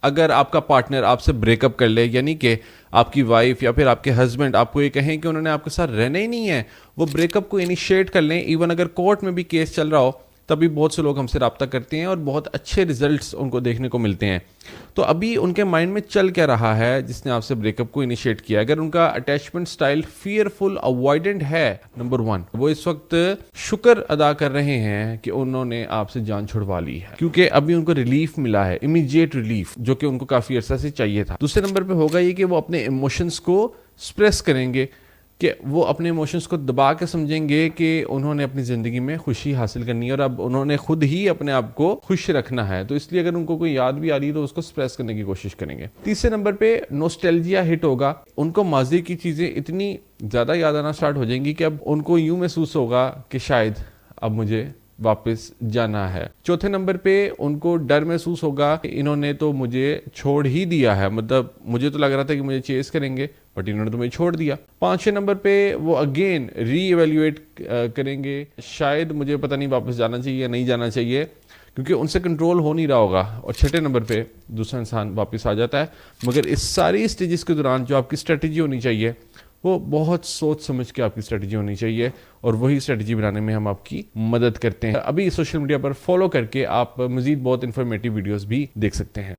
اگر آپ کا پارٹنر آپ سے بریک اپ کر لے، یعنی کہ آپ کی وائف یا پھر آپ کے ہسبینڈ آپ کو یہ کہیں کہ انہوں نے آپ کے ساتھ رہنا ہی نہیں ہے، وہ بریک اپ کو انیشیٹ کر لیں، ایون اگر کورٹ میں بھی کیس چل رہا ہو تبھی بہت سے لوگ ہم سے رابطہ کرتے ہیں اور بہت اچھے ریزلٹس ان کو دیکھنے کو ملتے ہیں. تو ابھی ان کے مائنڈ میں چل کیا رہا ہے جس نے آپ سے بریک اپ کو انیشیٹ کیا؟ اگر ان کا اٹیچمنٹ سٹائل فیئر فل اوائڈنٹ ہے، نمبر 1، وہ اس وقت شکر ادا کر رہے ہیں کہ انہوں نے آپ سے جان چھڑوا لی ہے، کیونکہ ابھی ان کو ریلیف ملا ہے، امیڈیٹ ریلیف، جو کہ ان کو کافی عرصہ سے چاہیے تھا. دوسرے نمبر پہ ہوگا یہ کہ وہ اپنے ایموشنز کو سپریس کریں گے، کہ وہ اپنے ایموشنز کو دبا کے سمجھیں گے کہ انہوں نے اپنی زندگی میں خوشی حاصل کرنی ہے اور اب انہوں نے خود ہی اپنے آپ کو خوش رکھنا ہے. تو اس لیے اگر ان کو کوئی یاد بھی آ رہی ہے تو اس کو سپریس کرنے کی کوشش کریں گے. تیسرے نمبر پہ نوسٹیلجیا ہٹ ہوگا. ان کو ماضی کی چیزیں اتنی زیادہ یاد آنا سٹارٹ ہو جائیں گی کہ اب ان کو یوں محسوس ہوگا کہ شاید اب مجھے واپس جانا ہے. چوتھے نمبر پہ ان کو ڈر محسوس ہوگا کہ انہوں نے تو مجھے چھوڑ ہی دیا ہے، مطلب مجھے تو لگ رہا تھا کہ مجھے چیز کریں گے بٹ انہوں نے تو مجھے چھوڑ دیا. پانچویں نمبر پہ وہ اگین ری ایویلیویٹ کریں گے، شاید مجھے پتہ نہیں واپس جانا چاہیے یا نہیں جانا چاہیے، کیونکہ ان سے کنٹرول ہو نہیں رہا ہوگا. اور چھٹے نمبر پہ دوسرا انسان واپس آ جاتا ہے. مگر اس ساری اسٹیجز کے دوران جو آپ کی اسٹریٹجی ہونی چاہیے وہ بہت سوچ سمجھ کے آپ کی اسٹریٹجی ہونی چاہیے، اور وہی اسٹریٹجی بنانے میں ہم آپ کی مدد کرتے ہیں. ابھی سوشل میڈیا پر فالو کر کے آپ مزید بہت انفارمیٹیو ویڈیوز بھی دیکھ سکتے ہیں.